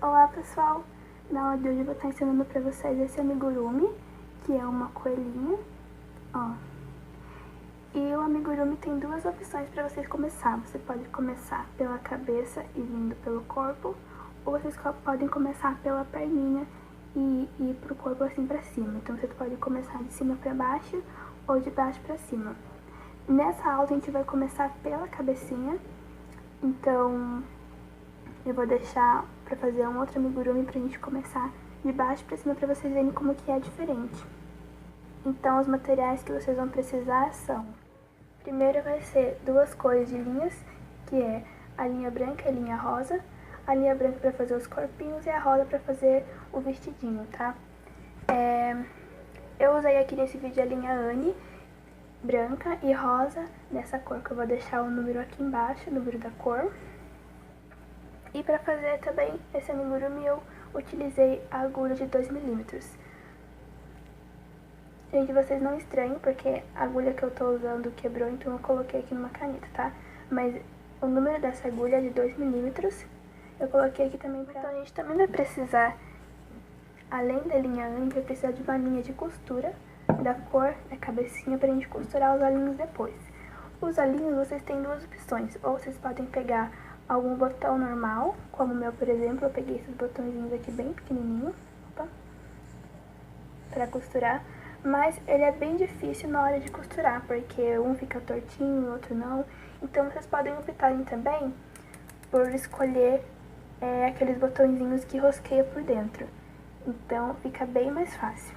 Olá pessoal, na aula de hoje eu vou estar ensinando pra vocês esse amigurumi, que é uma coelhinha, ó. E o amigurumi tem duas opções pra vocês começar. Você pode começar pela cabeça e vindo pelo corpo, ou vocês podem começar pela perninha e ir pro corpo assim pra cima. Então você pode começar de cima pra baixo ou de baixo pra cima. Nessa aula a gente vai começar pela cabecinha, então eu vou deixar pra fazer um outro amigurumi pra gente começar de baixo pra cima pra vocês verem como que é diferente. Então os materiais que vocês vão precisar são: primeiro vai ser duas cores de linhas, que é a linha branca e a linha rosa. A linha branca pra fazer os corpinhos e a rosa pra fazer o vestidinho, tá? Eu usei aqui nesse vídeo a linha Anne, branca e rosa, nessa cor que eu vou deixar o número aqui embaixo, o número da cor. E para fazer também esse amigurumi eu utilizei a agulha de 2 milímetros. Gente, vocês não estranhem porque a agulha que eu tô usando quebrou, então eu coloquei aqui numa caneta, tá? Mas o número dessa agulha é de 2 milímetros. Eu coloquei aqui também pra... Então a gente também vai precisar, além da linha Anne, vai precisar de uma linha de costura da cor da cabecinha pra gente costurar os olhinhos depois. Os olhinhos vocês têm duas opções, ou vocês podem pegar algum botão normal, como o meu, por exemplo, eu peguei esses botõezinhos aqui bem pequenininhos, pra costurar, mas ele é bem difícil na hora de costurar, porque um fica tortinho e o outro não, então vocês podem optar também por escolher aqueles botõezinhos que rosqueia por dentro, então fica bem mais fácil.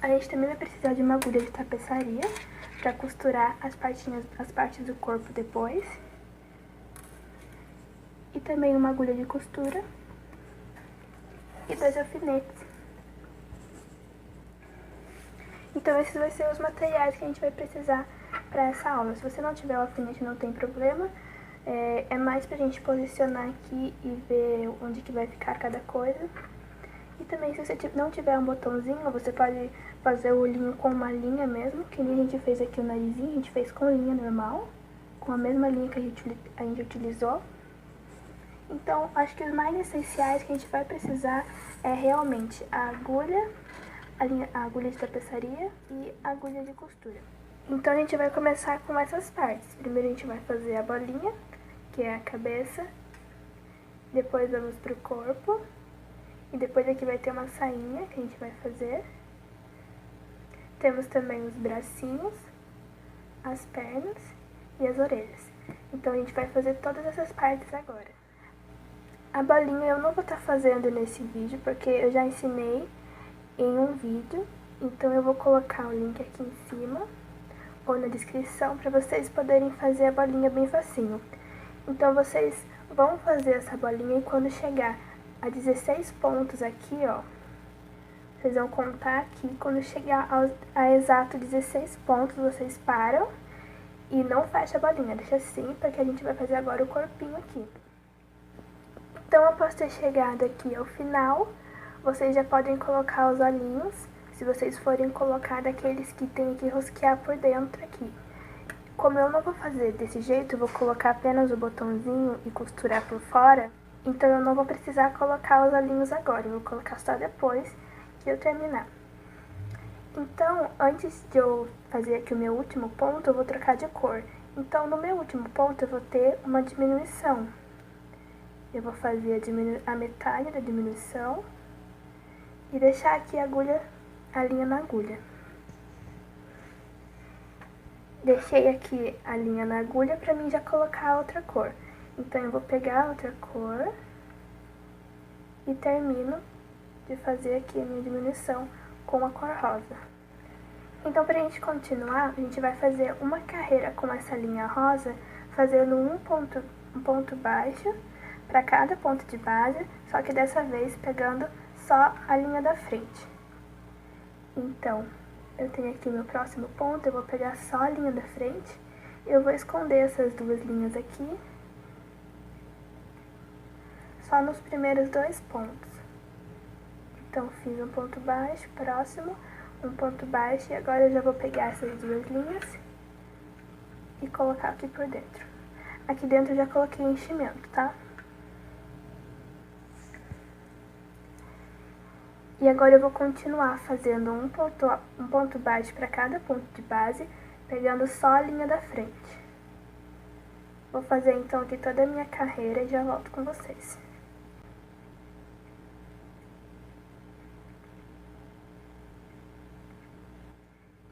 A gente também vai precisar de uma agulha de tapeçaria para costurar as partes do corpo depois. E também uma agulha de costura e 2 alfinetes. Então esses vão ser os materiais que a gente vai precisar para essa aula. Se você não tiver o alfinete não tem problema, é mais pra gente posicionar aqui e ver onde que vai ficar cada coisa. E também, se você não tiver um botãozinho, você pode fazer o olhinho com uma linha mesmo, que nem a gente fez aqui o narizinho, a gente fez com linha normal, com a mesma linha que a gente utilizou. Então, acho que os mais essenciais que a gente vai precisar é realmente a agulha, a agulha de tapeçaria e a agulha de costura. Então, a gente vai começar com essas partes. Primeiro a gente vai fazer a bolinha, que é a cabeça, depois vamos pro corpo. E depois aqui vai ter uma sainha que a gente vai fazer. Temos também os bracinhos, as pernas e as orelhas. Então a gente vai fazer todas essas partes agora. A bolinha eu não vou estar fazendo nesse vídeo porque eu já ensinei em um vídeo. Então eu vou colocar o link aqui em cima ou na descrição para vocês poderem fazer a bolinha bem facinho. Então vocês vão fazer essa bolinha e quando chegar a 16 pontos aqui, ó, vocês vão contar aqui, quando chegar a exato 16 pontos, vocês param e não fecha a bolinha, deixa assim, porque a gente vai fazer agora o corpinho aqui. Então, após ter chegado aqui ao final, vocês já podem colocar os olhinhos, se vocês forem colocar daqueles que tem que rosquear por dentro aqui. Como eu não vou fazer desse jeito, eu vou colocar apenas o botãozinho e costurar por fora, então eu não vou precisar colocar os olhinhos agora, eu vou colocar só depois que eu terminar. Então, antes de eu fazer aqui o meu último ponto, eu vou trocar de cor. Então, no meu último ponto, eu vou ter uma diminuição. Eu vou fazer a metade da diminuição e deixar aqui a linha na agulha. Deixei aqui a linha na agulha pra mim já colocar a outra cor. Então, eu vou pegar a outra cor e termino de fazer aqui a minha diminuição com a cor rosa. Então, pra gente continuar, a gente vai fazer uma carreira com essa linha rosa, fazendo um ponto baixo para cada ponto de base, só que dessa vez pegando só a linha da frente. Então, eu tenho aqui meu próximo ponto, eu vou pegar só a linha da frente, eu vou esconder essas duas linhas aqui, só nos primeiros 2 pontos. Então, fiz um ponto baixo, próximo, um ponto baixo, e agora eu já vou pegar essas duas linhas e colocar aqui por dentro. Aqui dentro eu já coloquei enchimento, tá? E agora eu vou continuar fazendo um ponto baixo para cada ponto de base, pegando só a linha da frente. Vou fazer então aqui toda a minha carreira e já volto com vocês.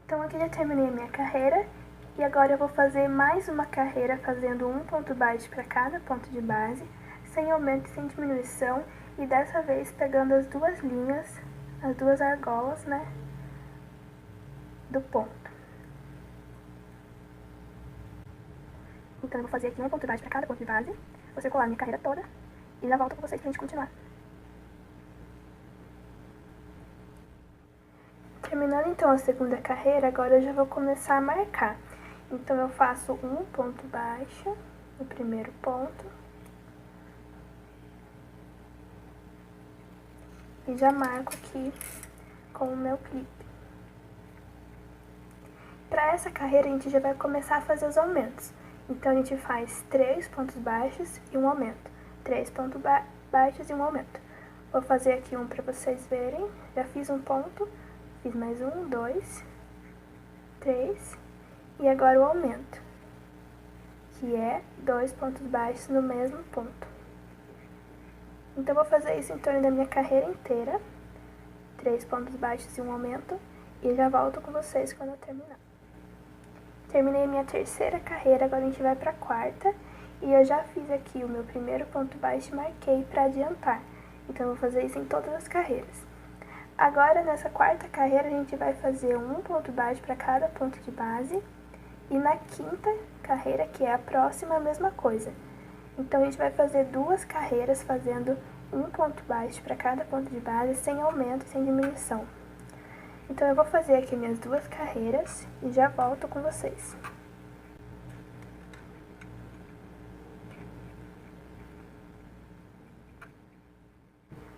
Então aqui já terminei a minha carreira e agora eu vou fazer mais uma carreira fazendo um ponto baixo para cada ponto de base, sem aumento e sem diminuição, e dessa vez pegando as duas linhas, as duas argolas, né, do ponto. Então eu vou fazer aqui um ponto baixo para cada ponto de base, vou circular minha carreira toda e já volto com vocês pra gente continuar. Terminando então a segunda carreira, agora eu já vou começar a marcar. Então eu faço um ponto baixo no primeiro ponto e já marco aqui com o meu clipe. Para essa carreira a gente já vai começar a fazer os aumentos. Então a gente faz 3 pontos baixos e um aumento, 3 pontos baixos e um aumento. Vou fazer aqui um para vocês verem. Já fiz um ponto, fiz mais um, 2, 3 e agora o aumento, que é 2 pontos baixos no mesmo ponto. Então vou fazer isso em torno da minha carreira inteira, 3 pontos baixos e um aumento, e já volto com vocês quando eu terminar. Terminei minha terceira carreira, agora a gente vai para a quarta, e eu já fiz aqui o meu primeiro ponto baixo e marquei para adiantar. Então eu vou fazer isso em todas as carreiras. Agora nessa quarta carreira a gente vai fazer um ponto baixo para cada ponto de base, e na quinta carreira, que é a próxima, a mesma coisa. Então a gente vai fazer duas carreiras fazendo um ponto baixo para cada ponto de base, sem aumento e sem diminuição. Então eu vou fazer aqui minhas duas carreiras e já volto com vocês.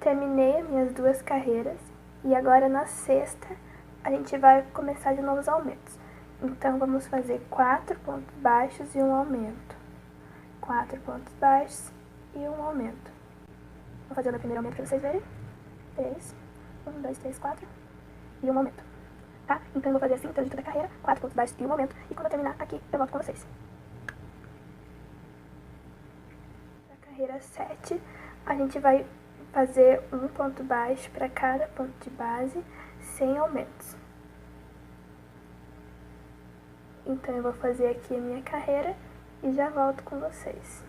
Terminei as minhas duas carreiras e agora na sexta a gente vai começar de novo os aumentos. Então vamos fazer 4 pontos baixos e um aumento. 4 pontos baixos e um aumento. Vou fazer o meu primeiro aumento para vocês verem. 3, 1, 2, 3, 4 e um aumento. Tá? Então eu vou fazer assim, então de toda a carreira, 4 pontos baixos e um aumento. E quando eu terminar aqui, eu volto com vocês. Na carreira 7, a gente vai fazer um ponto baixo para cada ponto de base, sem aumentos. Então eu vou fazer aqui a minha carreira e já volto com vocês.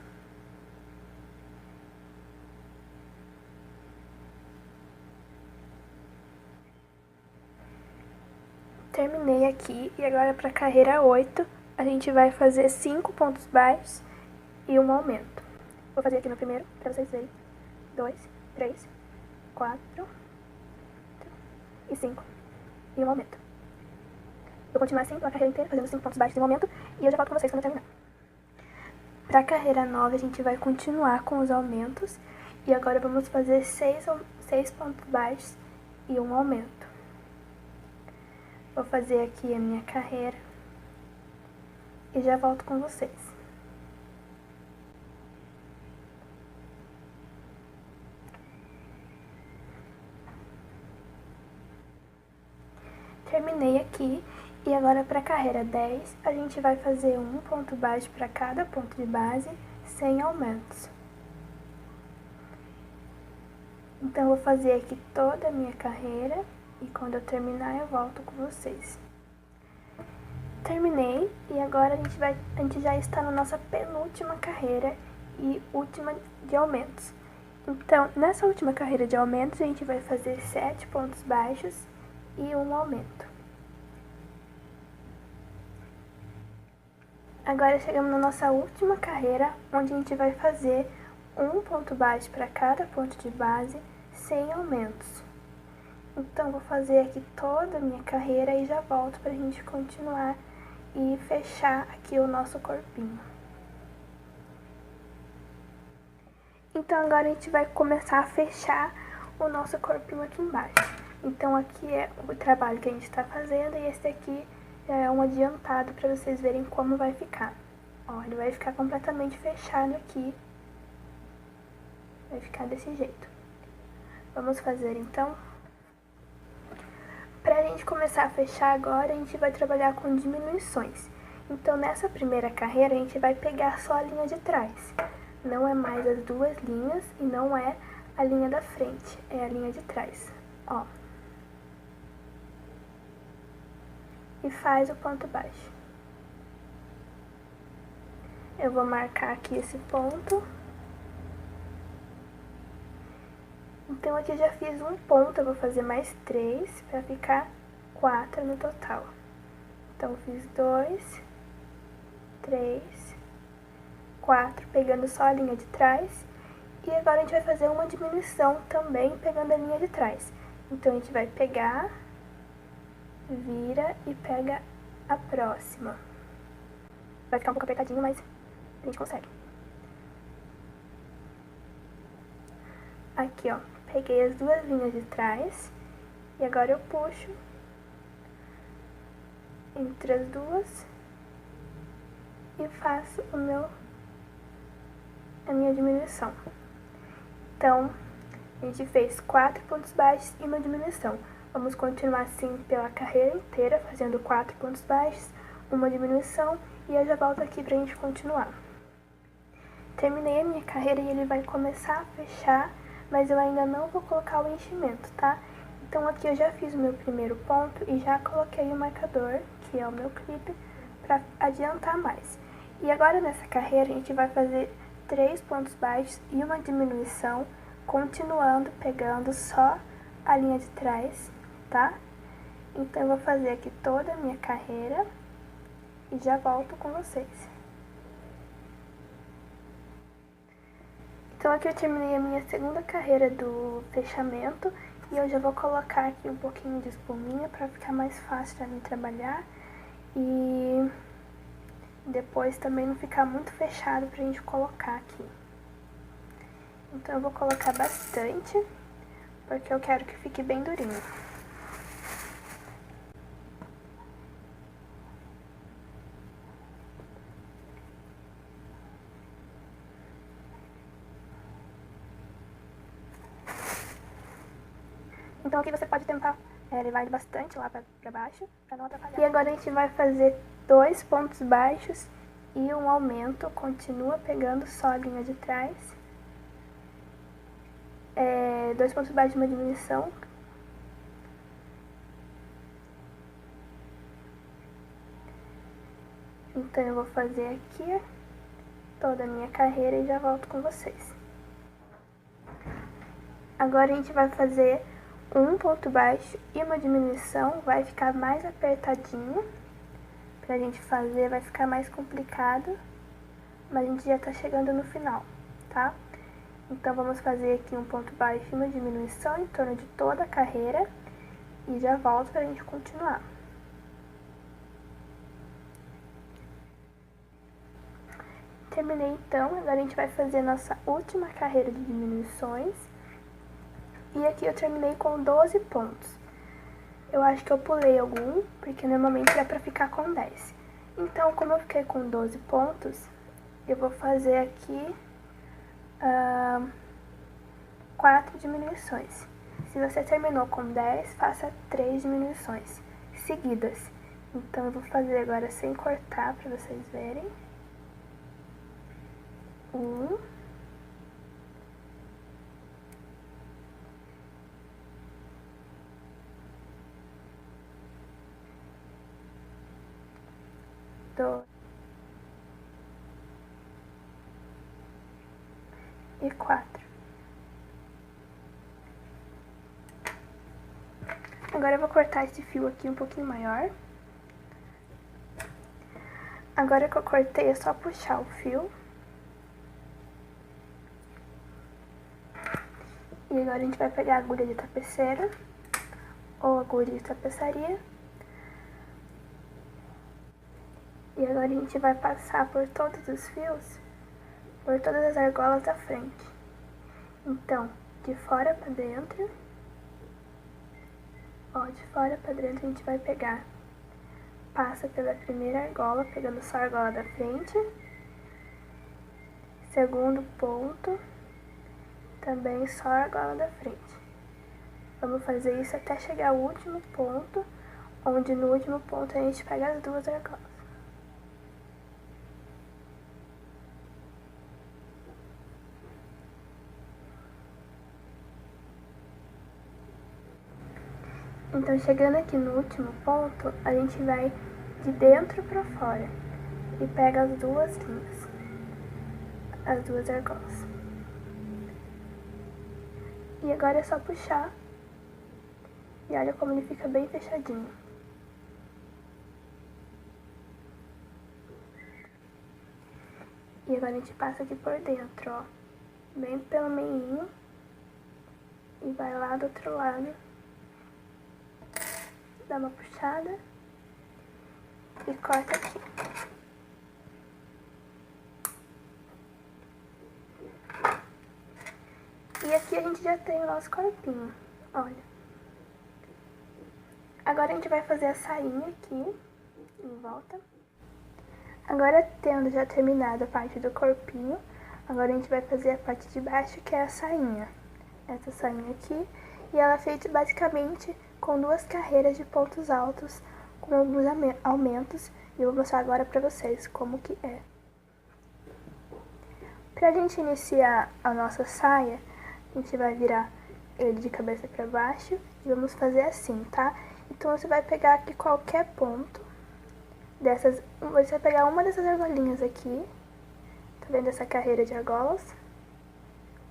Terminei aqui e agora para a carreira 8 a gente vai fazer 5 pontos baixos e um aumento. Vou fazer aqui no primeiro para vocês verem. 2, 3, 4 e 5 e um aumento. Vou continuar assim pela carreira inteira, fazendo 5 pontos baixos e um aumento, e eu já volto com vocês quando eu terminar. Para a carreira 9 a gente vai continuar com os aumentos e agora vamos fazer 6 pontos baixos e um aumento. Vou fazer aqui a minha carreira e já volto com vocês. Terminei aqui e agora para a carreira 10 a gente vai fazer um ponto baixo para cada ponto de base, sem aumentos. Então eu vou fazer aqui toda a minha carreira e quando eu terminar eu volto com vocês. Terminei e agora a gente já está na nossa penúltima carreira e última de aumentos. Então nessa última carreira de aumentos a gente vai fazer 7 pontos baixos e um aumento. Agora chegamos na nossa última carreira, onde a gente vai fazer um ponto baixo para cada ponto de base, sem aumentos. Então vou fazer aqui toda a minha carreira e já volto para a gente continuar e fechar aqui o nosso corpinho. Então agora a gente vai começar a fechar o nosso corpinho aqui embaixo. Então aqui é o trabalho que a gente está fazendo e esse aqui é um adiantado para vocês verem como vai ficar. Ó, ele vai ficar completamente fechado aqui. Vai ficar desse jeito. Vamos fazer então a gente começar a fechar agora, a gente vai trabalhar com diminuições. Então, nessa primeira carreira, a gente vai pegar só a linha de trás. Não é mais as duas linhas e não é a linha da frente, é a linha de trás. Ó. E faz o ponto baixo. Eu vou marcar aqui esse ponto. Então, aqui eu já fiz um ponto, eu vou fazer mais 3 para ficar 4 no total. Então, eu fiz 2, 3, 4, pegando só a linha de trás. E agora a gente vai fazer uma diminuição também, pegando a linha de trás. Então, a gente vai pegar, vira e pega a próxima. Vai ficar um pouco apertadinho, mas a gente consegue. Aqui, ó, peguei as duas linhas de trás e agora eu puxo entre as duas e faço a minha diminuição. Então, a gente fez 4 pontos baixos e uma diminuição. Vamos continuar assim pela carreira inteira, fazendo 4 pontos baixos, uma diminuição e eu já volto aqui pra gente continuar. Terminei a minha carreira e ele vai começar a fechar, mas eu ainda não vou colocar o enchimento, tá? Então aqui eu já fiz o meu primeiro ponto e já coloquei o marcador, que é o meu clipe, para adiantar mais. E agora nessa carreira a gente vai fazer 3 pontos baixos e uma diminuição, continuando pegando só a linha de trás, tá? Então eu vou fazer aqui toda a minha carreira e já volto com vocês. Então aqui eu terminei a minha segunda carreira do fechamento e eu já vou colocar aqui um pouquinho de espuminha para ficar mais fácil para mim trabalhar e depois também não ficar muito fechado pra gente colocar aqui. Então eu vou colocar bastante, porque eu quero que fique bem durinho. Então aqui você pode tentar levar ele bastante lá pra baixo, pra não atrapalhar. E agora a gente vai fazer 2 pontos baixos e um aumento, continua pegando só a linha de trás. 2 pontos baixos e uma diminuição. Então eu vou fazer aqui toda a minha carreira e já volto com vocês. Agora a gente vai fazer um ponto baixo e uma diminuição, vai ficar mais apertadinho pra gente fazer, vai ficar mais complicado, mas a gente já tá chegando no final, tá? Então vamos fazer aqui um ponto baixo e uma diminuição em torno de toda a carreira e já volto pra gente continuar. Terminei então, agora a gente vai fazer a nossa última carreira de diminuições. E aqui eu terminei com 12 pontos. Eu acho que eu pulei algum, porque normalmente é pra ficar com 10. Então, como eu fiquei com 12 pontos, eu vou fazer aqui 4 diminuições. Se você terminou com 10, faça 3 diminuições seguidas. Então, eu vou fazer agora sem cortar pra vocês verem. 1. 2 e 4. Agora eu vou cortar esse fio aqui um pouquinho maior. Agora que eu cortei, é só puxar o fio. E agora a gente vai pegar a agulha de tapeceira ou agulha de tapeçaria. E agora a gente vai passar por todos os fios, por todas as argolas da frente. Então, de fora pra dentro, ó, de fora pra dentro a gente vai pegar, passa pela primeira argola, pegando só a argola da frente. Segundo ponto, também só a argola da frente. Vamos fazer isso até chegar ao último ponto, onde no último ponto a gente pega as duas argolas. Então, chegando aqui no último ponto, a gente vai de dentro para fora e pega as duas linhas, as duas argolas. E agora é só puxar e olha como ele fica bem fechadinho. E agora a gente passa aqui por dentro, ó, bem pelo meinho e vai lá do outro lado, dá uma puxada e corta aqui. E aqui a gente já tem o nosso corpinho, olha. Agora a gente vai fazer a sainha aqui, em volta. Agora, tendo já terminado a parte do corpinho, agora a gente vai fazer a parte de baixo, que é a sainha. Essa sainha aqui, e ela é feita basicamente com duas carreiras de pontos altos, com alguns aumentos, e eu vou mostrar agora pra vocês como que é. Pra gente iniciar a nossa saia, a gente vai virar ele de cabeça pra baixo e vamos fazer assim, tá? Então você vai pegar aqui qualquer ponto dessas, você vai pegar uma dessas argolinhas aqui, tá vendo essa carreira de argolas?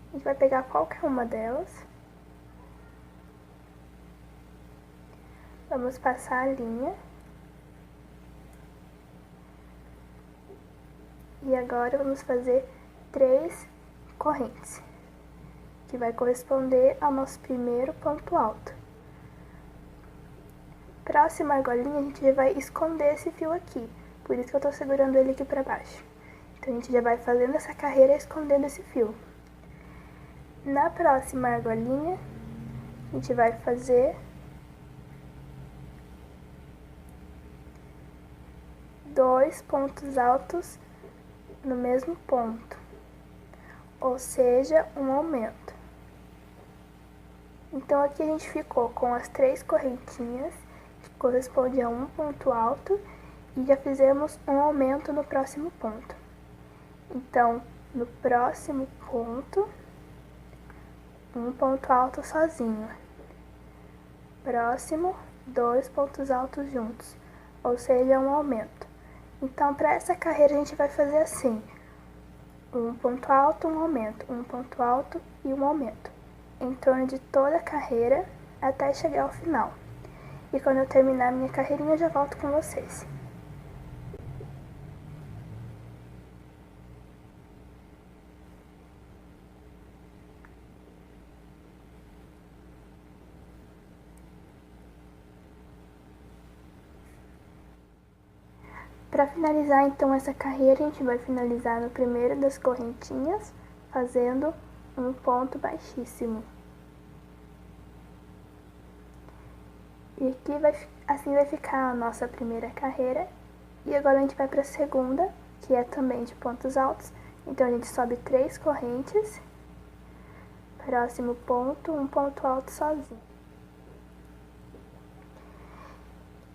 A gente vai pegar qualquer uma delas. Vamos passar a linha. E agora vamos fazer 3 correntes, que vai corresponder ao nosso primeiro ponto alto. Próxima argolinha, a gente já vai esconder esse fio aqui, por isso que eu tô segurando ele aqui pra baixo. Então a gente já vai fazendo essa carreira escondendo esse fio. Na próxima argolinha, a gente vai fazer 2 pontos altos no mesmo ponto, ou seja, um aumento. Então aqui a gente ficou com as 3 correntinhas, que corresponde a um ponto alto, e já fizemos um aumento no próximo ponto. Então, no próximo ponto, um ponto alto sozinho. Próximo, 2 pontos altos juntos, ou seja, um aumento. Então, para essa carreira a gente vai fazer assim, um ponto alto, um aumento, um ponto alto e um aumento, em torno de toda a carreira até chegar ao final. E quando eu terminar a minha carreirinha, eu já volto com vocês. Para finalizar então essa carreira, a gente vai finalizar no primeiro das correntinhas, fazendo um ponto baixíssimo. E aqui assim vai ficar a nossa primeira carreira. E agora a gente vai para a segunda, que é também de pontos altos. Então a gente sobe 3 correntes, próximo ponto, um ponto alto sozinho.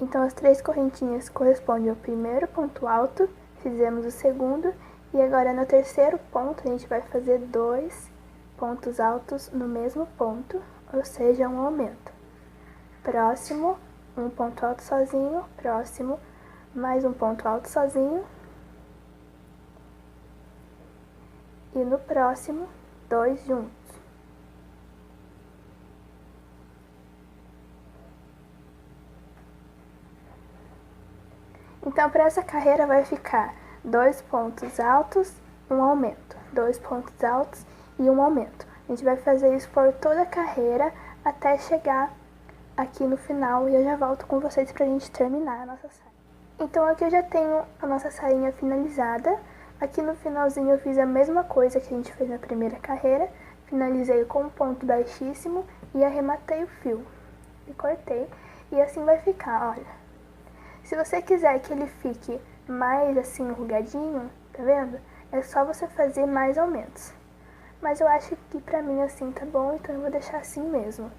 Então, as 3 correntinhas correspondem ao primeiro ponto alto, fizemos o segundo, e agora no terceiro ponto a gente vai fazer 2 pontos altos no mesmo ponto, ou seja, um aumento. Próximo, um ponto alto sozinho, próximo, mais um ponto alto sozinho, e no próximo, 2 juntos. Então, para essa carreira vai ficar 2 pontos altos, um aumento, 2 pontos altos e um aumento. A gente vai fazer isso por toda a carreira até chegar aqui no final e eu já volto com vocês pra gente terminar a nossa saia. Então aqui eu já tenho a nossa sainha finalizada. Aqui no finalzinho eu fiz a mesma coisa que a gente fez na primeira carreira. Finalizei com um ponto baixíssimo e arrematei o fio. E cortei. E assim vai ficar, olha. Se você quiser que ele fique mais assim enrugadinho, tá vendo? É só você fazer mais aumentos. Mas eu acho que pra mim assim tá bom, então eu vou deixar assim mesmo.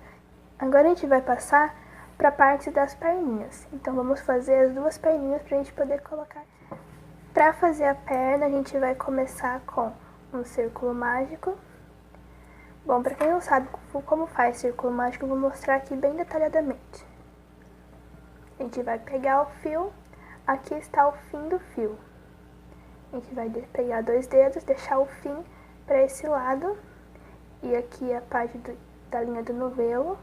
Agora a gente vai passar para a parte das perninhas. Então vamos fazer as duas perninhas para a gente poder colocar aqui. Para fazer a perna, a gente vai começar com um círculo mágico. Bom, para quem não sabe como faz círculo mágico, eu vou mostrar aqui bem detalhadamente. A gente vai pegar o fio, aqui está o fim do fio. A gente vai pegar 2 dedos, deixar o fim para esse lado, e aqui a parte da linha do novelo.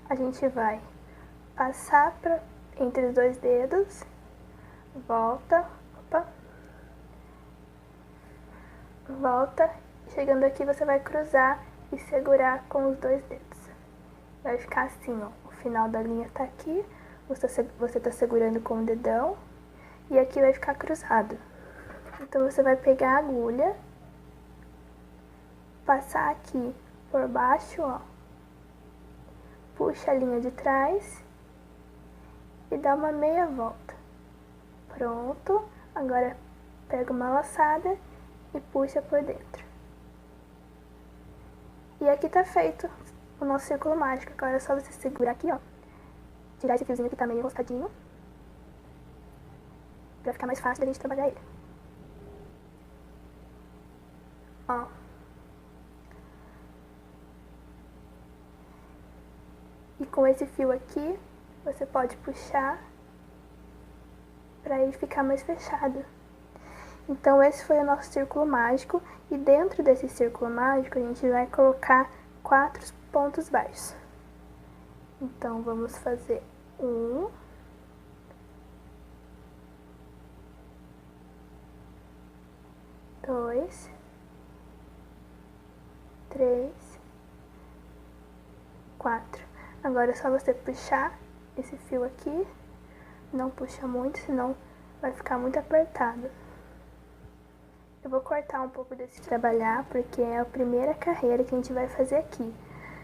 A gente vai passar entre os 2 dedos, volta, volta, chegando aqui você vai cruzar e segurar com os 2 dedos. Vai ficar assim, ó, o final da linha tá aqui, você tá segurando com o dedão, e aqui vai ficar cruzado. Então você vai pegar a agulha, passar aqui por baixo, ó, puxa a linha de trás e dá uma meia volta. Pronto, agora pega uma laçada e puxa por dentro. E aqui tá feito o nosso círculo mágico. Agora é só você segurar aqui, ó, tirar esse fiozinho que tá meio enroscadinho, pra ficar mais fácil da gente trabalhar ele. Ó. E com esse fio aqui, você pode puxar para ele ficar mais fechado. Então esse foi o nosso círculo mágico, e dentro desse círculo mágico a gente vai colocar 4 pontos baixos. Então vamos fazer 1, 2, 3, 4. Agora é só você puxar esse fio aqui, não puxa muito, senão vai ficar muito apertado. Eu vou cortar um pouco desse trabalhar, porque é a primeira carreira que a gente vai fazer aqui.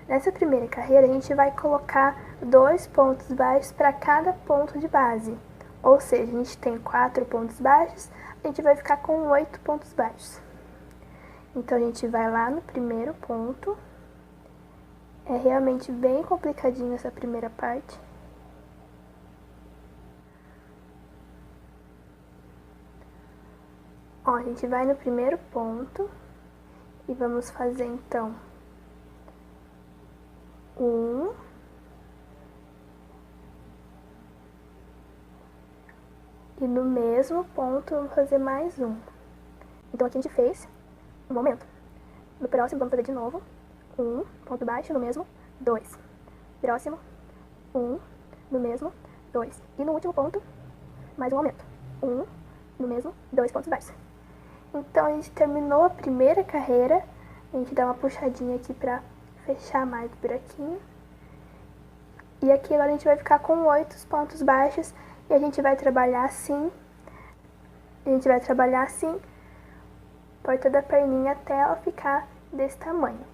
Nessa primeira carreira, a gente vai colocar 2 pontos baixos para cada ponto de base. Ou seja, a gente tem 4 pontos baixos, a gente vai ficar com 8 pontos baixos. Então, a gente vai lá no primeiro ponto. É realmente bem complicadinho essa primeira parte. Ó, a gente vai no primeiro ponto e vamos fazer então 1, e no mesmo ponto vamos fazer mais um. Então aqui a gente fez um aumento. No próximo vamos fazer de novo 1, ponto baixo, no mesmo 2. Próximo 1, no mesmo 2. E no último ponto mais um aumento. 1, no mesmo 2 pontos baixos. Então, a gente terminou a primeira carreira, a gente dá uma puxadinha aqui pra fechar mais o buraquinho. E aqui agora a gente vai ficar com 8 pontos baixos, e a gente vai trabalhar assim, por toda a perninha até ela ficar desse tamanho.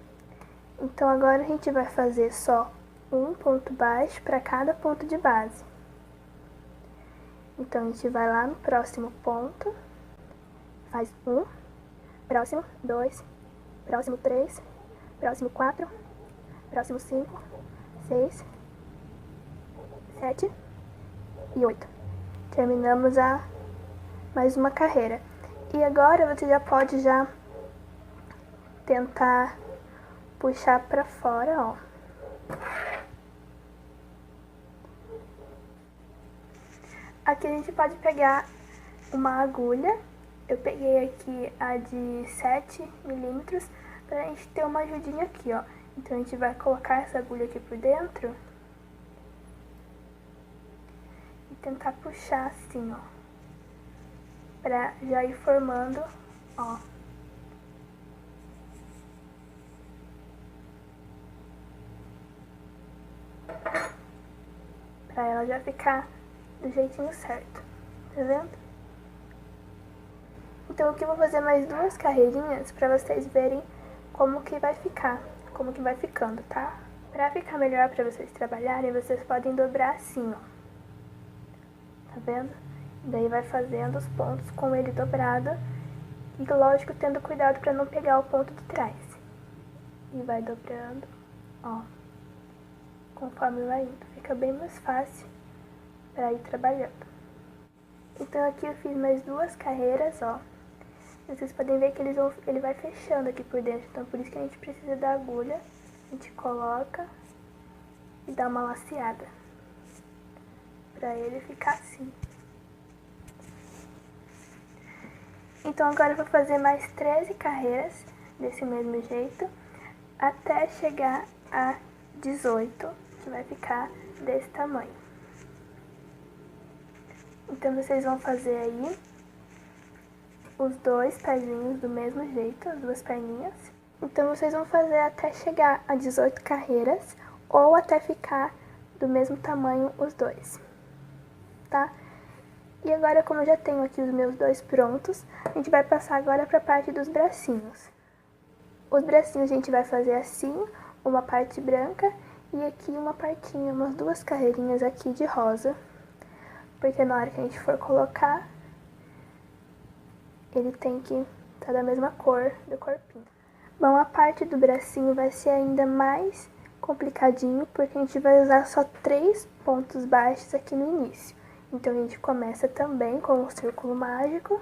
Então, agora a gente vai fazer só um ponto baixo para cada ponto de base. Então, a gente vai lá no próximo ponto, faz 1, próximo 2, próximo 3, próximo 4, próximo 5, 6, 7 e 8. Terminamos mais uma carreira. E agora você já pode tentar puxar pra fora, ó. Aqui a gente pode pegar uma agulha. Eu peguei aqui a de 7 milímetros pra gente ter uma ajudinha aqui, ó. Então a gente vai colocar essa agulha aqui por dentro e tentar puxar assim, ó, pra já ir formando, ó. Pra ela já ficar do jeitinho certo, tá vendo? Então aqui eu vou fazer mais 2 carreirinhas pra vocês verem como que vai ficar, como que vai ficando, tá? Pra ficar melhor pra vocês trabalharem, vocês podem dobrar assim, ó. Tá vendo? Daí vai fazendo os pontos com ele dobrado e, lógico, tendo cuidado pra não pegar o ponto de trás. E vai dobrando, ó, conforme vai indo. Fica bem mais fácil para ir trabalhando. Então aqui eu fiz mais 2 carreiras, ó. Vocês podem ver que ele vai fechando aqui por dentro, então por isso que a gente precisa da agulha. A gente coloca e dá uma laceada, pra ele ficar assim. Então agora eu vou fazer mais 13 carreiras desse mesmo jeito, até chegar a 18, que vai ficar desse tamanho. Então vocês vão fazer aí os 2 pezinhos do mesmo jeito, as 2 perninhas. Então vocês vão fazer até chegar a 18 carreiras, ou até ficar do mesmo tamanho os 2, tá? E agora, como eu já tenho aqui os meus 2 prontos, a gente vai passar agora para a parte dos bracinhos. Os bracinhos a gente vai fazer assim, uma parte branca e aqui uma partinha, umas 2 carreirinhas aqui de rosa, porque na hora que a gente for colocar, ele tem que estar da mesma cor do corpinho. Bom, a parte do bracinho vai ser ainda mais complicadinho, porque a gente vai usar só 3 pontos baixos aqui no início. Então a gente começa também com o círculo mágico.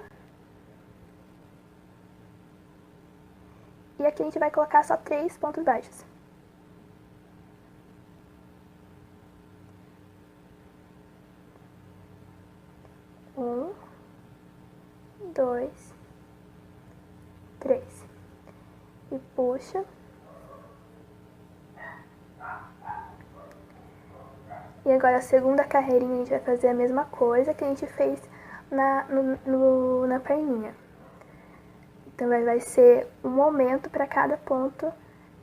E aqui a gente vai colocar só 3 pontos baixos. Um, 2, 3. E puxa. E agora a segunda carreirinha a gente vai fazer a mesma coisa que a gente fez na perninha. Então vai ser um aumento para cada ponto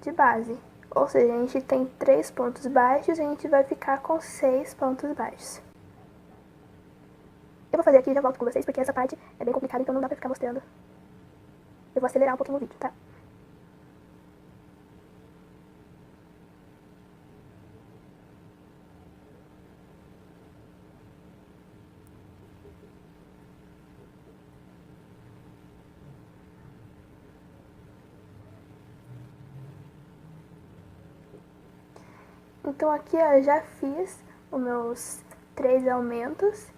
de base. Ou seja, a gente tem 3 pontos baixos e a gente vai ficar com 6 pontos baixos. Eu vou fazer aqui e já volto com vocês, porque essa parte é bem complicada, então não dá pra ficar mostrando. Eu vou acelerar um pouquinho o vídeo, tá? Então aqui ó, eu já fiz os meus 3 aumentos.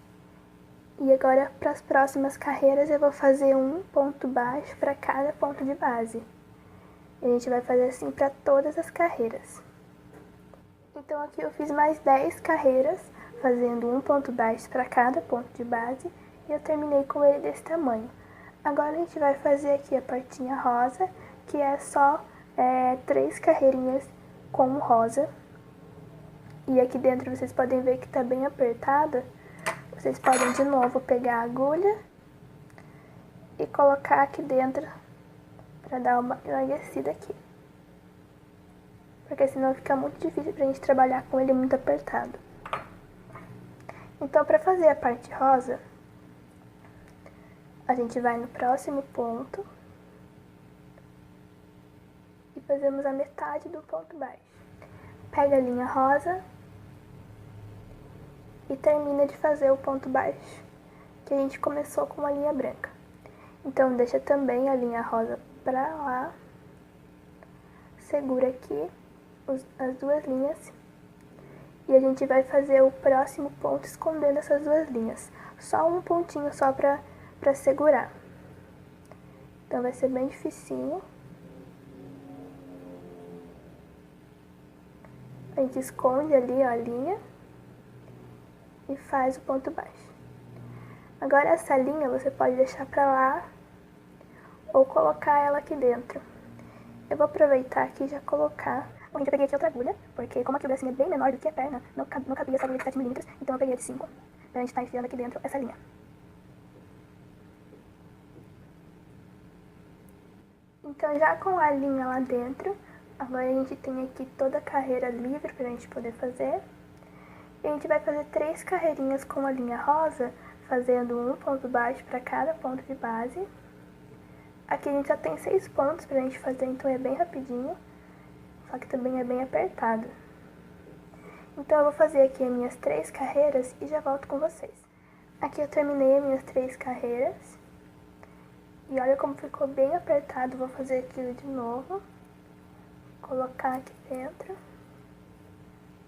E agora para as próximas carreiras eu vou fazer um ponto baixo para cada ponto de base. E a gente vai fazer assim para todas as carreiras. Então aqui eu fiz mais 10 carreiras, fazendo um ponto baixo para cada ponto de base. E eu terminei com ele desse tamanho. Agora a gente vai fazer aqui a partinha rosa, que é só 3 carreirinhas com rosa. E aqui dentro vocês podem ver que tá bem apertada. Vocês podem de novo pegar a agulha e colocar aqui dentro para dar uma enlarguecida aqui. Porque senão fica muito difícil pra gente trabalhar com ele muito apertado. Então para fazer a parte rosa, a gente vai no próximo ponto e fazemos a metade do ponto baixo. Pega a linha rosa e termina de fazer o ponto baixo, que a gente começou com a linha branca. Então deixa também a linha rosa pra lá, segura aqui as 2 linhas e a gente vai fazer o próximo ponto escondendo essas 2 linhas. Só um pontinho só pra segurar. Então vai ser bem dificinho. A gente esconde ali ó, a linha e faz o ponto baixo. Agora essa linha você pode deixar pra lá ou colocar ela aqui dentro. Eu vou aproveitar aqui e já colocar. Bom, gente, eu peguei aqui outra agulha, porque como aqui o bracinho é bem menor do que a perna, não cabia essa agulha de 7mm, então eu peguei a de 5, pra gente estar enfiando aqui dentro essa linha. Então já com a linha lá dentro, agora a gente tem aqui toda a carreira livre pra gente poder fazer. E a gente vai fazer 3 carreirinhas com a linha rosa, fazendo um ponto baixo para cada ponto de base. Aqui a gente já tem 6 pontos pra gente fazer, então é bem rapidinho, só que também é bem apertado. Então eu vou fazer aqui as minhas 3 carreiras e já volto com vocês. Aqui eu terminei as minhas 3 carreiras. E olha como ficou bem apertado, vou fazer aquilo de novo. Colocar aqui dentro.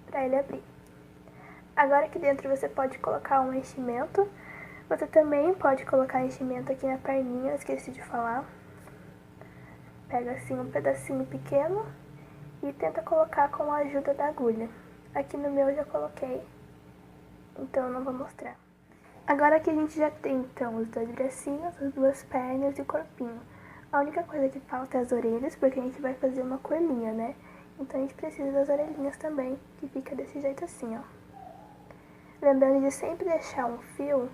para ele abrir. Agora aqui dentro você pode colocar um enchimento. Você também pode colocar enchimento aqui na perninha, esqueci de falar. Pega assim um pedacinho pequeno e tenta colocar com a ajuda da agulha. Aqui no meu eu já coloquei, então eu não vou mostrar. Agora que a gente já tem então os dois bracinhos, as duas pernas e o corpinho. A única coisa que falta é as orelhas, porque a gente vai fazer uma coelhinha, né? Então a gente precisa das orelhinhas também, que fica desse jeito assim, ó. Lembrando de sempre deixar um fio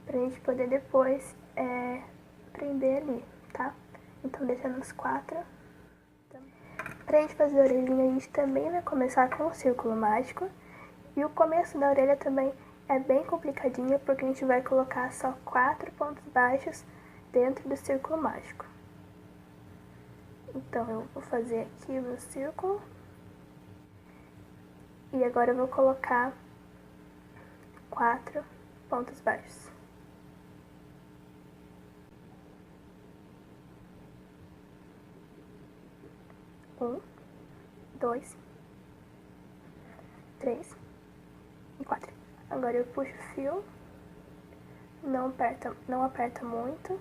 pra gente poder depois prender ali, tá? Então deixa nos 4. Pra gente fazer a orelhinha, a gente também vai começar com o círculo mágico. E o começo da orelha também é bem complicadinho, porque a gente vai colocar só 4 pontos baixos dentro do círculo mágico. Então eu vou fazer aqui o meu círculo. E agora eu vou colocar 4 pontos baixos. 1, 2, 3 e 4. Agora eu puxo o fio, não aperta muito.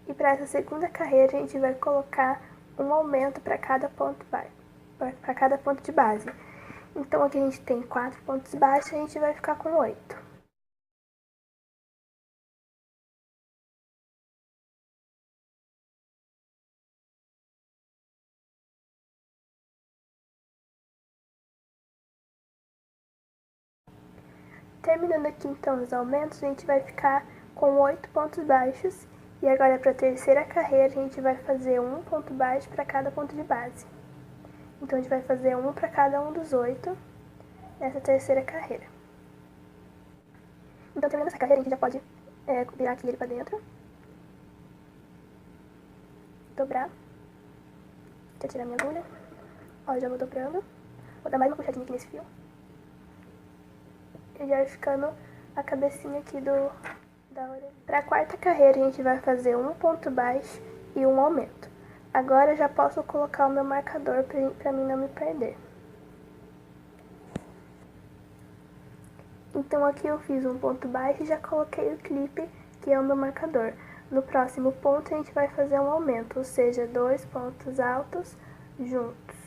E para essa segunda carreira a gente vai colocar um aumento para cada ponto de base. Então aqui a gente tem 4 pontos baixos, a gente vai ficar com 8. Terminando aqui então os aumentos, a gente vai ficar com 8 pontos baixos. E agora para a terceira carreira a gente vai fazer um ponto baixo para cada ponto de base. Então a gente vai fazer um para cada um dos 8 nessa terceira carreira. Então terminando essa carreira a gente já pode virar aqui ele para dentro. Dobrar. Deixa eu tirar minha agulha. Ó, já vou dobrando. Vou dar mais uma puxadinha aqui nesse fio. E já vai ficando a cabecinha aqui da orelha. Para a quarta carreira a gente vai fazer um ponto baixo e um aumento. Agora eu já posso colocar o meu marcador para mim não me perder. Então aqui eu fiz um ponto baixo e já coloquei o clipe, que é o meu marcador. No próximo ponto a gente vai fazer um aumento, ou seja, 2 pontos altos juntos.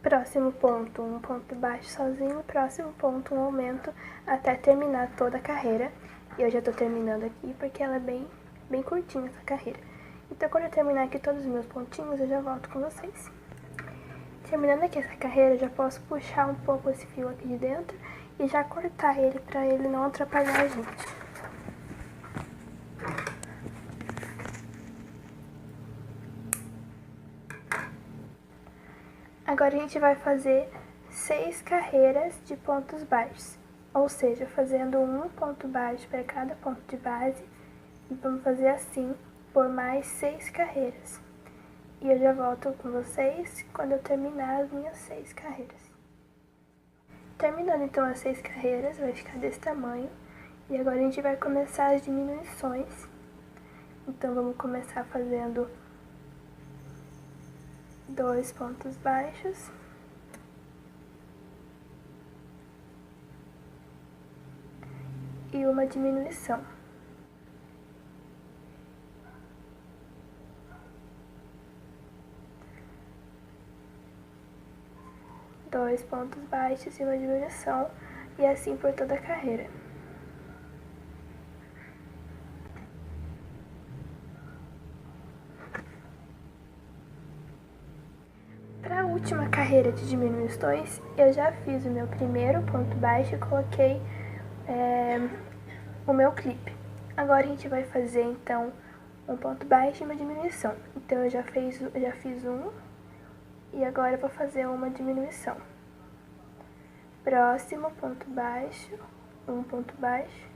Próximo ponto, um ponto baixo sozinho, próximo ponto, um aumento, até terminar toda a carreira. E eu já tô terminando aqui porque ela é bem curtinha essa carreira. Então quando eu terminar aqui todos os meus pontinhos, eu já volto com vocês. Terminando aqui essa carreira, eu já posso puxar um pouco esse fio aqui de dentro e já cortar ele pra ele não atrapalhar a gente. Agora a gente vai fazer 6 carreiras de pontos baixos, ou seja, fazendo um ponto baixo para cada ponto de base, e vamos fazer assim por mais 6 carreiras. E eu já volto com vocês quando eu terminar as minhas 6 carreiras. Terminando então as 6 carreiras, vai ficar desse tamanho, e agora a gente vai começar as diminuições. Então vamos começar fazendo 2 pontos baixos e uma diminuição. Dois pontos baixos e uma diminuição, e assim por toda a carreira. Para a última carreira de diminuições, eu já fiz o meu primeiro ponto baixo e coloquei o meu clipe. Agora a gente vai fazer então um ponto baixo e uma diminuição. Então eu já fiz um e agora eu vou fazer uma diminuição. Próximo ponto baixo, um ponto baixo.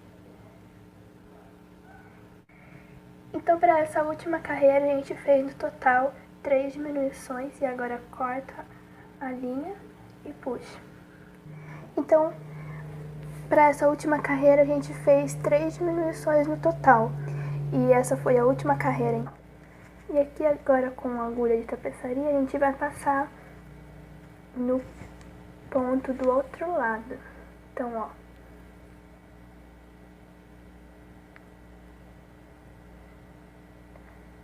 Então para essa última carreira a gente fez no total 3 diminuições e agora corta a linha e puxa. Então Para essa última carreira a gente fez 3 diminuições no total. E essa foi a última carreira, hein? E aqui agora com a agulha de tapeçaria a gente vai passar no ponto do outro lado. Então, ó.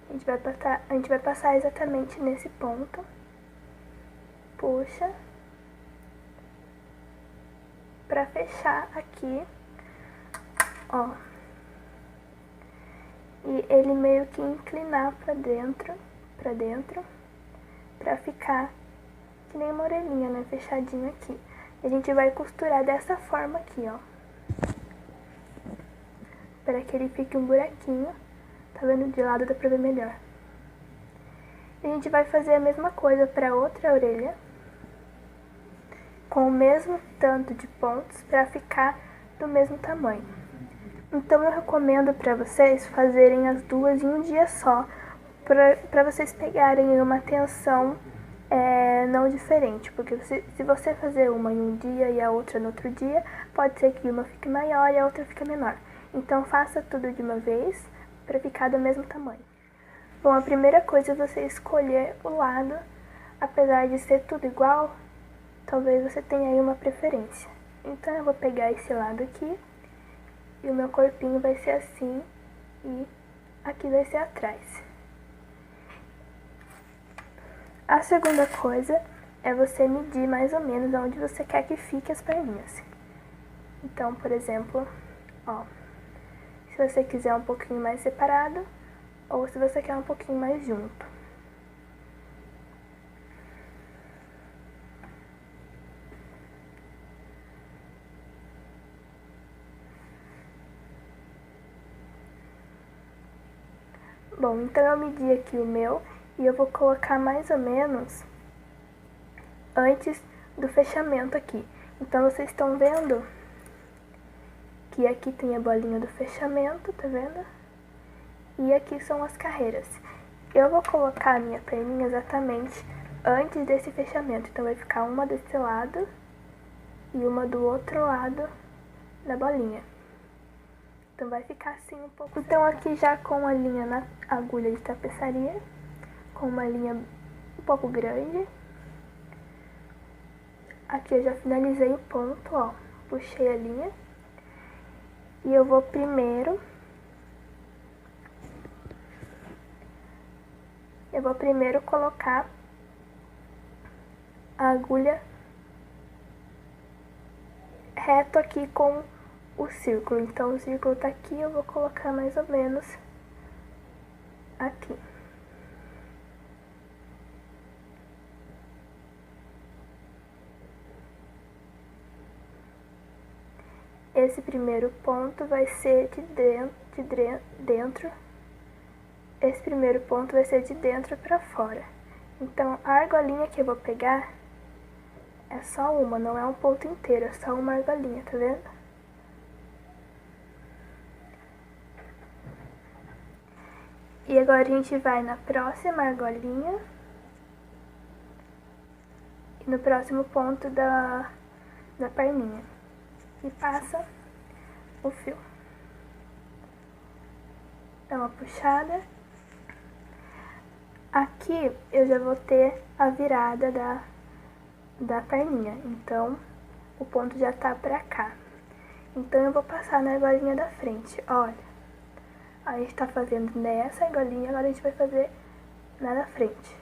A gente vai passar exatamente nesse ponto. Puxa. Pra fechar aqui, ó. E ele meio que inclinar pra dentro, pra ficar que nem uma orelhinha, né? Fechadinho aqui. E a gente vai costurar dessa forma aqui, ó. Para que ele fique um buraquinho. Tá vendo? De lado dá pra ver melhor. E a gente vai fazer a mesma coisa pra outra orelha. Com o mesmo tanto de pontos pra ficar do mesmo tamanho. Então eu recomendo pra vocês fazerem as duas em um dia só. Pra vocês pegarem uma atenção não diferente, porque se você fazer uma em um dia e a outra no outro dia, pode ser que uma fique maior e a outra fique menor. Então faça tudo de uma vez para ficar do mesmo tamanho. Bom, a primeira coisa é você escolher o lado, apesar de ser tudo igual, talvez você tenha aí uma preferência. Então eu vou pegar esse lado aqui e o meu corpinho vai ser assim e aqui vai ser atrás. A segunda coisa é você medir mais ou menos onde você quer que fique as perninhas. Então, por exemplo, ó, se você quiser um pouquinho mais separado ou se você quer um pouquinho mais junto. Bom, então eu medi aqui o meu e eu vou colocar mais ou menos antes do fechamento aqui. Então vocês estão vendo que aqui tem a bolinha do fechamento, tá vendo? E aqui são as carreiras. Eu vou colocar a minha perninha exatamente antes desse fechamento. Então vai ficar uma desse lado e uma do outro lado da bolinha. Então vai ficar assim um pouco. Então aqui já com a linha na agulha de tapeçaria, com uma linha um pouco grande. Aqui eu já finalizei o ponto, ó. Puxei a linha. E eu vou primeiro colocar a agulha reto aqui com o círculo. Então o círculo tá aqui, eu vou colocar mais ou menos aqui. Esse primeiro ponto vai ser de dentro. Esse primeiro ponto vai ser de dentro pra fora. Então a argolinha que eu vou pegar é só uma, não é um ponto inteiro, é só uma argolinha, tá vendo? E agora a gente vai na próxima argolinha e no próximo ponto da perninha. E passa o fio. Dá uma puxada. Aqui eu já vou ter a virada da perninha, então o ponto já tá pra cá. Então eu vou passar na argolinha da frente, olha. A gente tá fazendo nessa argolinha, agora a gente vai fazer na da frente.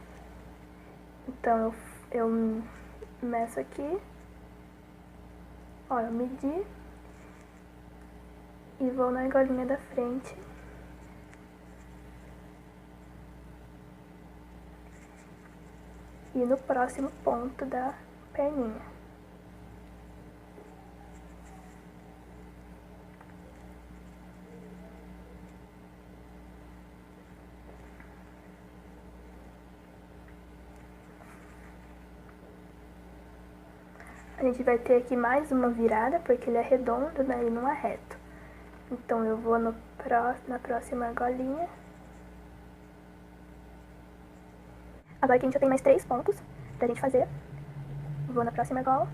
Então eu meço aqui, ó, eu medi e vou na argolinha da frente. E no próximo ponto da perninha. A gente vai ter aqui mais uma virada, porque ele é redondo, né, e não é reto. Então eu vou na próxima argolinha. Agora que a gente já tem mais 3 pontos pra gente fazer, vou na próxima argola.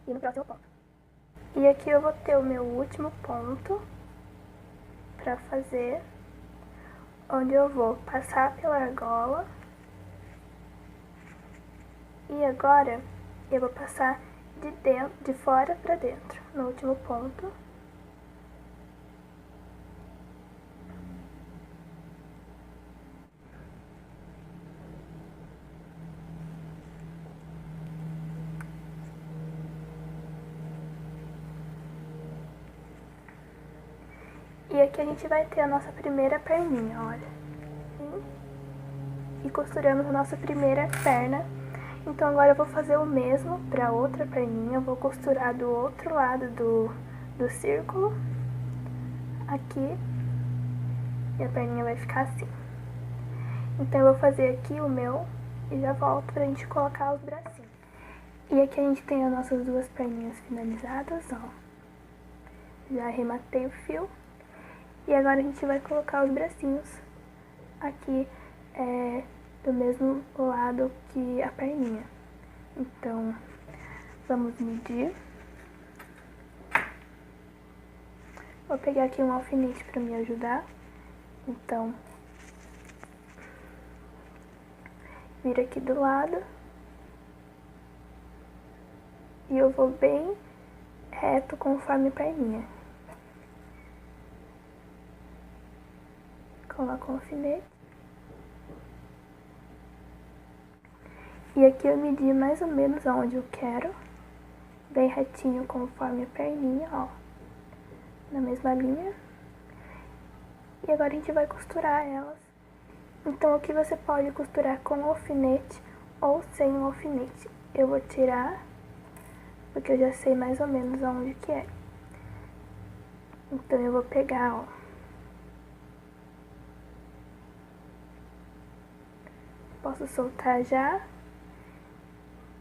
e no próximo ponto. E aqui eu vou ter o meu último ponto pra fazer, onde eu vou passar pela argola. E agora eu vou passar de fora pra dentro, no último ponto. E aqui a gente vai ter a nossa primeira perninha, olha. E costuramos a nossa primeira perna. Então agora eu vou fazer o mesmo para outra perninha. Eu vou costurar do outro lado do círculo. Aqui. E a perninha vai ficar assim. Então eu vou fazer aqui o meu e já volto pra gente colocar os bracinhos. E aqui a gente tem as nossas duas perninhas finalizadas, ó. Já arrematei o fio. E agora a gente vai colocar os bracinhos aqui do mesmo lado que a perninha. Então, vamos medir. Vou pegar aqui um alfinete para me ajudar. Então, vira aqui do lado. E eu vou bem reto conforme a perninha. Coloco o alfinete. E aqui eu medi mais ou menos aonde eu quero. Bem retinho conforme a perninha, ó. Na mesma linha. E agora a gente vai costurar elas. Então aqui você pode costurar com alfinete ou sem o alfinete. Eu vou tirar, porque eu já sei mais ou menos aonde que é. Então eu vou pegar, ó. Posso soltar já.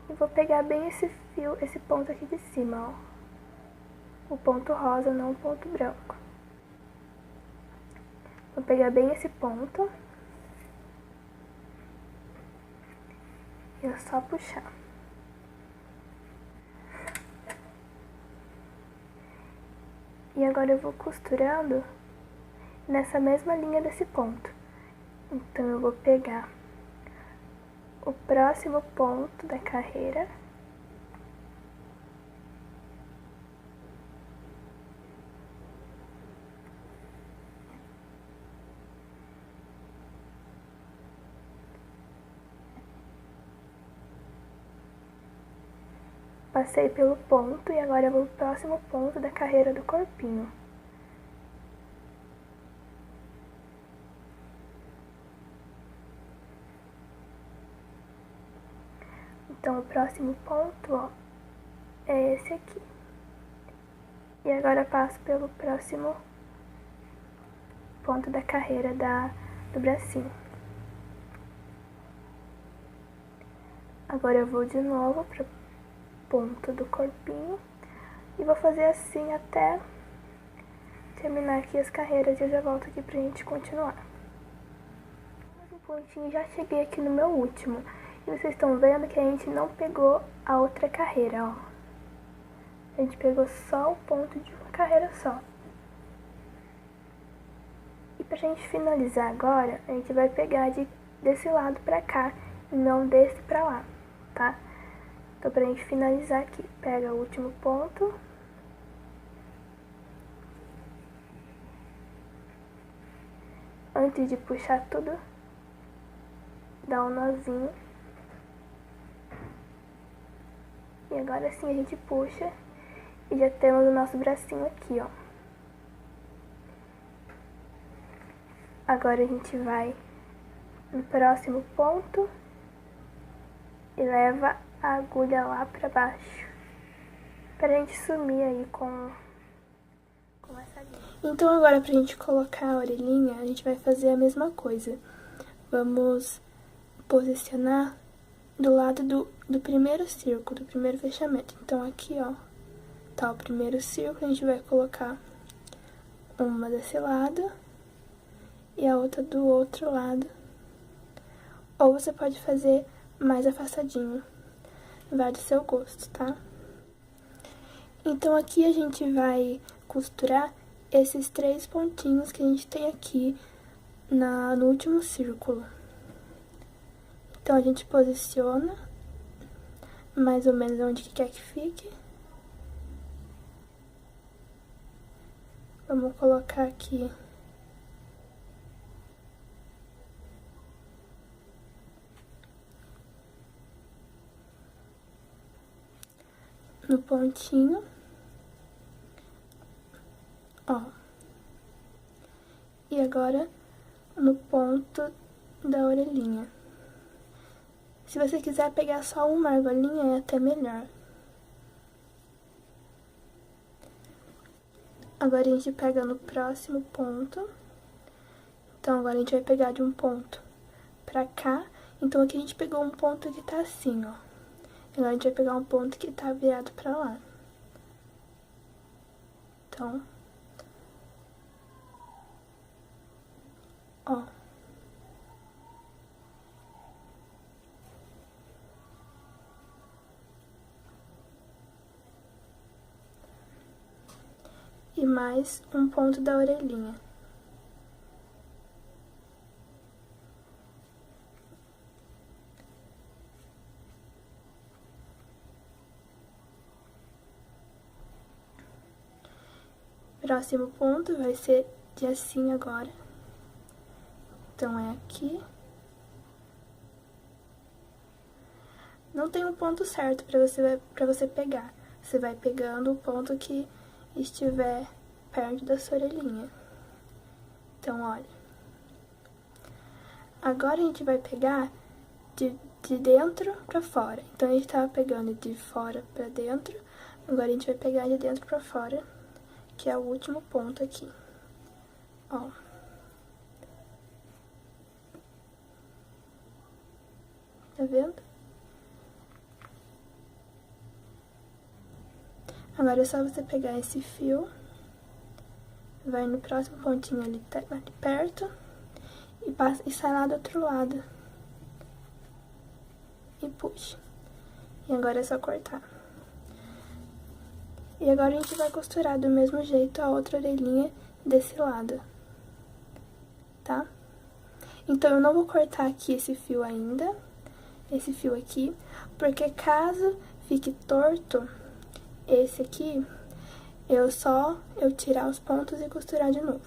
E vou pegar bem esse fio, esse ponto aqui de cima, ó. O ponto rosa, não o ponto branco. Vou pegar bem esse ponto. E é só puxar. E agora eu vou costurando nessa mesma linha desse ponto. Então eu vou pegar o próximo ponto da carreira. Passei pelo ponto e agora eu vou pro próximo ponto da carreira do corpinho. Então o próximo ponto, ó, é esse aqui. E agora eu passo pelo próximo ponto da carreira do bracinho. Agora eu vou de novo pro ponto do corpinho e vou fazer assim até terminar aqui as carreiras e eu já volto aqui pra gente continuar. Mais um pontinho, já cheguei aqui no meu último. E vocês estão vendo que a gente não pegou a outra carreira, ó. A gente pegou só o ponto de uma carreira só. E pra gente finalizar agora, a gente vai pegar desse lado pra cá e não desse pra lá, tá? Então pra gente finalizar aqui, pega o último ponto. Antes de puxar tudo, dá um nozinho. E agora sim a gente puxa e já temos o nosso bracinho aqui, ó. Agora a gente vai no próximo ponto e leva a agulha lá pra baixo, pra gente sumir aí com essa linha. Então agora pra gente colocar a orelhinha, a gente vai fazer a mesma coisa. Vamos posicionar do lado do primeiro círculo, do primeiro fechamento. Então aqui, ó, tá o primeiro círculo, a gente vai colocar uma desse lado e a outra do outro lado. Ou você pode fazer mais afastadinho, vai do seu gosto, tá? Então aqui a gente vai costurar esses 3 pontinhos que a gente tem aqui no último círculo. Então a gente posiciona mais ou menos onde que quer que fique. Vamos colocar aqui no pontinho, ó. E agora no ponto da orelhinha. Se você quiser pegar só uma argolinha, é até melhor. Agora a gente pega no próximo ponto. Então agora a gente vai pegar de um ponto pra cá. Então aqui a gente pegou um ponto que tá assim, ó. Agora a gente vai pegar um ponto que tá virado pra lá. Então, ó. E mais um ponto da orelhinha. Próximo ponto vai ser de assim agora. Então é aqui. Não tem um ponto certo pra você pegar. Você vai pegando o ponto que estiver perto da sua orelhinha. Então, olha. Agora a gente vai pegar de dentro pra fora. Então a gente tava pegando de fora pra dentro. Agora a gente vai pegar de dentro pra fora, que é o último ponto aqui. Ó. Tá vendo? Agora é só você pegar esse fio, vai no próximo pontinho ali perto e sai lá do outro lado. E puxa. E agora é só cortar. E agora a gente vai costurar do mesmo jeito a outra orelhinha desse lado, tá? Então eu não vou cortar aqui esse fio ainda, esse fio aqui, porque caso fique torto esse aqui, eu tirar os pontos e costurar de novo.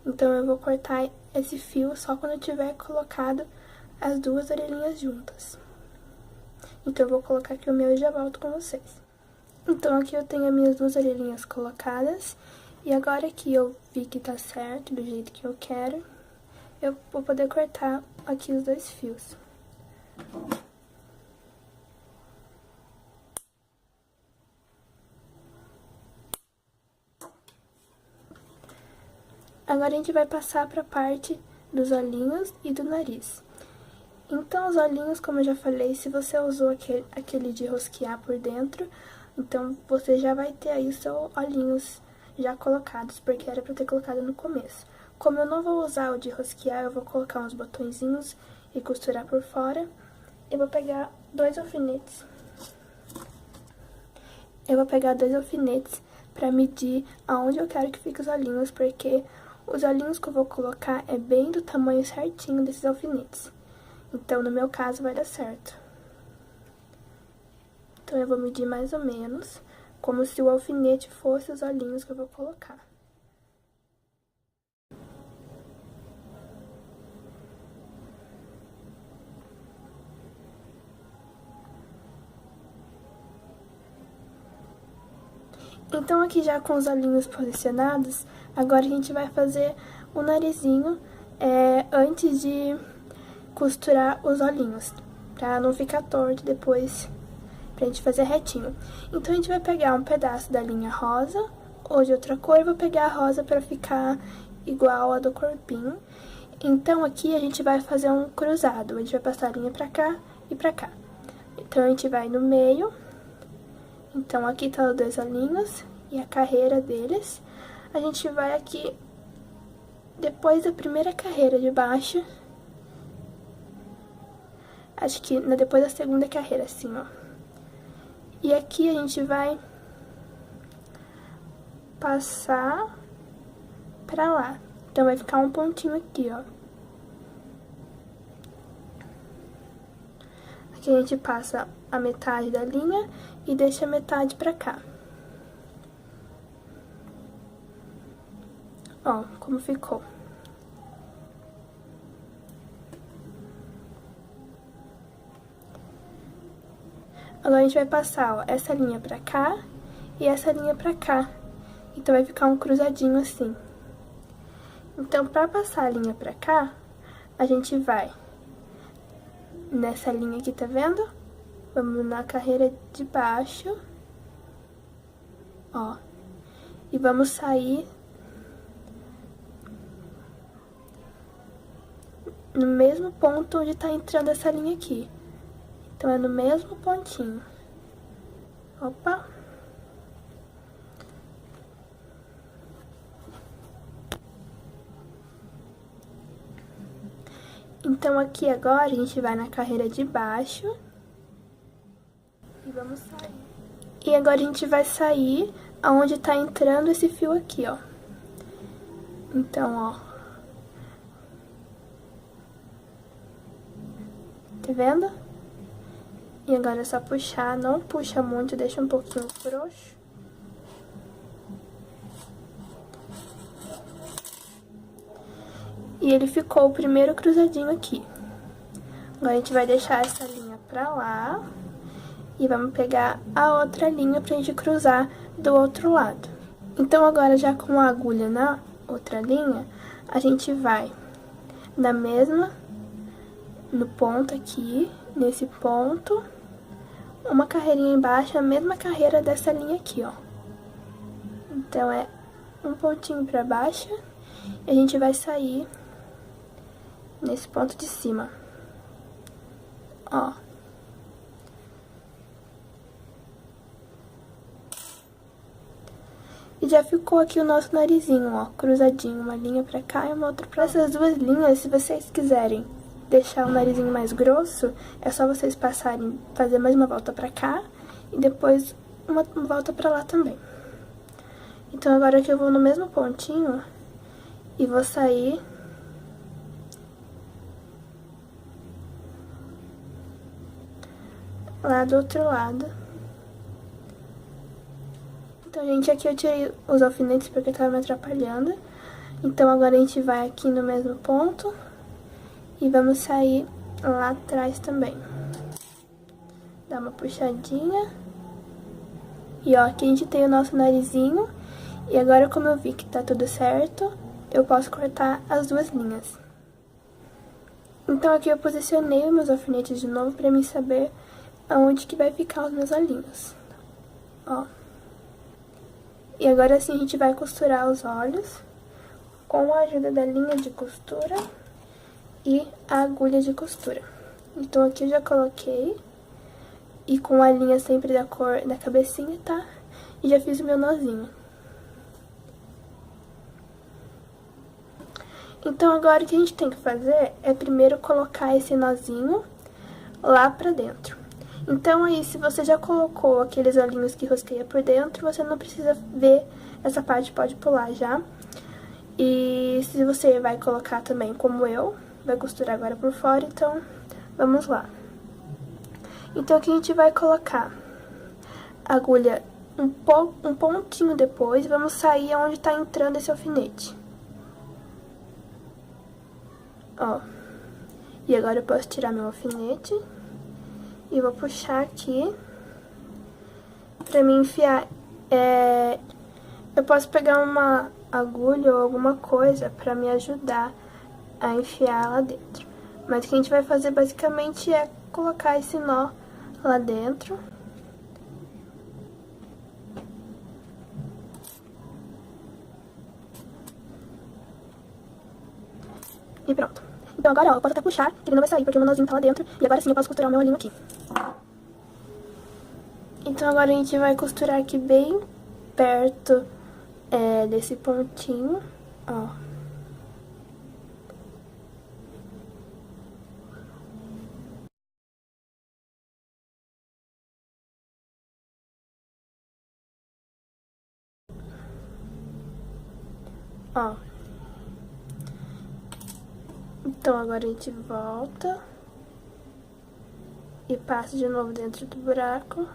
Então eu vou cortar esse fio só quando eu tiver colocado as duas orelhinhas juntas. Então eu vou colocar aqui o meu e já volto com vocês. Então aqui eu tenho as minhas duas orelhinhas colocadas. E agora que eu vi que tá certo, do jeito que eu quero, eu vou poder cortar aqui os dois fios. Agora a gente vai passar para a parte dos olhinhos e do nariz. Então, os olhinhos, como eu já falei, se você usou aquele de rosquear por dentro, então você já vai ter aí os seus olhinhos já colocados, porque era para ter colocado no começo. Como eu não vou usar o de rosquear, eu vou colocar uns botõezinhos e costurar por fora. Eu vou pegar dois alfinetes. Para medir aonde eu quero que fique os olhinhos, porque os olhinhos que eu vou colocar é bem do tamanho certinho desses alfinetes. Então, no meu caso, vai dar certo. Então, eu vou medir mais ou menos, como se o alfinete fosse os olhinhos que eu vou colocar. Então, aqui já com os olhinhos posicionados, agora a gente vai fazer o narizinho antes de costurar os olhinhos, pra não ficar torto depois, pra gente fazer retinho. Então, a gente vai pegar um pedaço da linha rosa ou de outra cor, eu vou pegar a rosa pra ficar igual a do corpinho. Então, aqui a gente vai fazer um cruzado, a gente vai passar a linha pra cá e pra cá. Então, a gente vai no meio. Então, aqui tá os dois olhinhos e a carreira deles. A gente vai aqui, depois da primeira carreira de baixo, acho que depois da segunda carreira, assim, ó. E aqui a gente vai passar pra lá. Então, vai ficar um pontinho aqui, ó. Aqui a gente passa a metade da linha e deixa a metade pra cá. Ó, como ficou. Agora a gente vai passar, ó, essa linha pra cá e essa linha pra cá. Então, vai ficar um cruzadinho assim. Então, pra passar a linha pra cá, a gente vai nessa linha aqui, tá vendo? Vamos na carreira de baixo, ó. E vamos sair no mesmo ponto onde tá entrando essa linha aqui. Então, é no mesmo pontinho. Opa! Então, aqui agora, a gente vai na carreira de baixo. E vamos sair. E agora a gente vai sair aonde tá entrando esse fio aqui, ó. Então, ó. Tá vendo? E agora é só puxar, não puxa muito, deixa um pouquinho frouxo. E ele ficou o primeiro cruzadinho aqui. Agora a gente vai deixar essa linha pra lá. E vamos pegar a outra linha pra gente cruzar do outro lado. Então agora já com a agulha na outra linha, a gente vai na mesma, no ponto aqui, nesse ponto, uma carreirinha embaixo, a mesma carreira dessa linha aqui, ó. Então é um pontinho pra baixo e a gente vai sair nesse ponto de cima, ó. E já ficou aqui o nosso narizinho, ó, cruzadinho, uma linha pra cá e uma outra pra lá. Essas duas linhas, se vocês quiserem deixar o narizinho mais grosso, é só vocês passarem, fazer mais uma volta pra cá e depois uma volta pra lá também. Então agora aqui eu vou no mesmo pontinho e vou sair lá do outro lado. Então, gente, aqui eu tirei os alfinetes porque tava me atrapalhando. Então, agora a gente vai aqui no mesmo ponto e vamos sair lá atrás também. Dá uma puxadinha. E, ó, aqui a gente tem o nosso narizinho. E agora, como eu vi que tá tudo certo, eu posso cortar as duas linhas. Então, aqui eu posicionei os meus alfinetes de novo pra mim saber aonde que vai ficar os meus olhinhos. Ó. E agora sim a gente vai costurar os olhos com a ajuda da linha de costura e a agulha de costura. Então aqui eu já coloquei e com a linha sempre da cor da cabecinha, tá? E já fiz o meu nozinho. Então agora o que a gente tem que fazer é primeiro colocar esse nozinho lá pra dentro. Então aí, se você já colocou aqueles olhinhos que rosqueia por dentro, você não precisa ver essa parte, pode pular já. E se você vai colocar também, como eu, vai costurar agora por fora, então vamos lá. Então aqui a gente vai colocar a agulha um pontinho depois, vamos sair onde tá entrando esse alfinete. Ó. E agora eu posso tirar meu alfinete. E vou puxar aqui pra me enfiar. Eu posso pegar uma agulha ou alguma coisa pra me ajudar a enfiar lá dentro. Mas o que a gente vai fazer basicamente é colocar esse nó lá dentro. E pronto. Então agora, ó, eu posso até puxar, que ele não vai sair, porque o meu nozinho tá lá dentro. E agora sim eu posso costurar o meu olhinho aqui. Então agora a gente vai costurar aqui bem perto desse pontinho, ó. Ó. Então, agora a gente volta e passa de novo dentro do buraco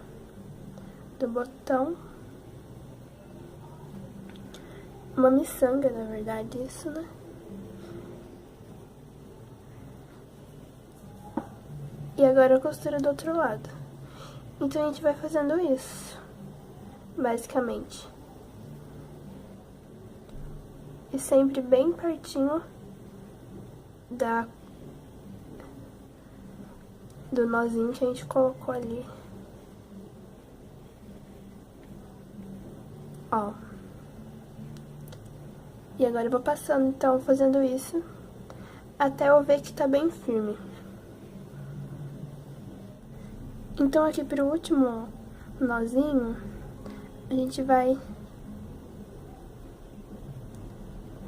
do botão. Uma miçanga, na verdade, isso, né? E agora a costura do outro lado. Então, a gente vai fazendo isso, basicamente. E sempre bem pertinho do nozinho que a gente colocou ali. Ó. E agora eu vou passando, então, fazendo isso até eu ver que tá bem firme. Então, aqui pro último nozinho, a gente vai...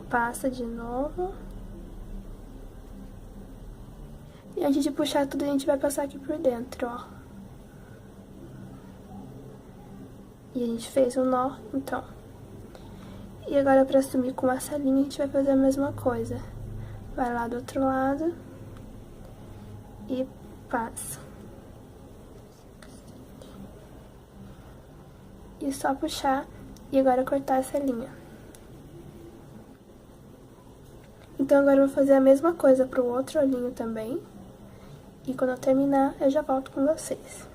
Passa de novo. E antes de puxar tudo, a gente vai passar aqui por dentro, ó. E a gente fez um nó, então. E agora, pra sumir com essa linha, a gente vai fazer a mesma coisa. Vai lá do outro lado e passa. E só puxar e agora cortar essa linha. Então, agora eu vou fazer a mesma coisa pro outro olhinho também. E quando eu terminar, eu já volto com vocês.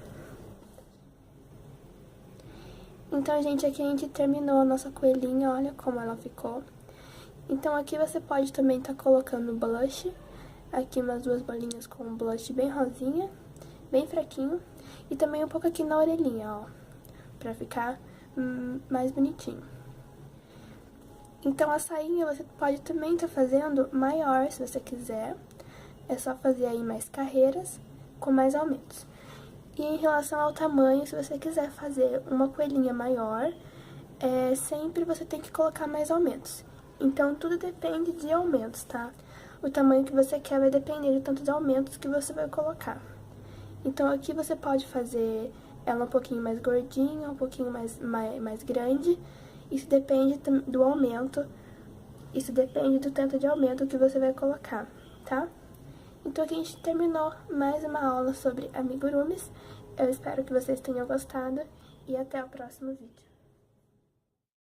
Então, gente, aqui a gente terminou a nossa coelhinha, olha como ela ficou. Então, aqui você pode também estar colocando blush. Aqui umas 2 bolinhas com blush bem rosinha, bem fraquinho. E também um pouco aqui na orelhinha, ó, pra ficar mais bonitinho. Então, a sainha você pode também estar fazendo maior, se você quiser. É só fazer aí mais carreiras com mais aumentos. E em relação ao tamanho, se você quiser fazer uma coelhinha maior, sempre você tem que colocar mais aumentos. Então, tudo depende de aumentos, tá? O tamanho que você quer vai depender de tantos aumentos que você vai colocar. Então, aqui você pode fazer ela um pouquinho mais gordinha, um pouquinho mais grande. Isso depende do aumento, isso depende do tanto de aumento que você vai colocar, tá? Então, aqui a gente terminou mais uma aula sobre amigurumis. Eu espero que vocês tenham gostado e até o próximo vídeo.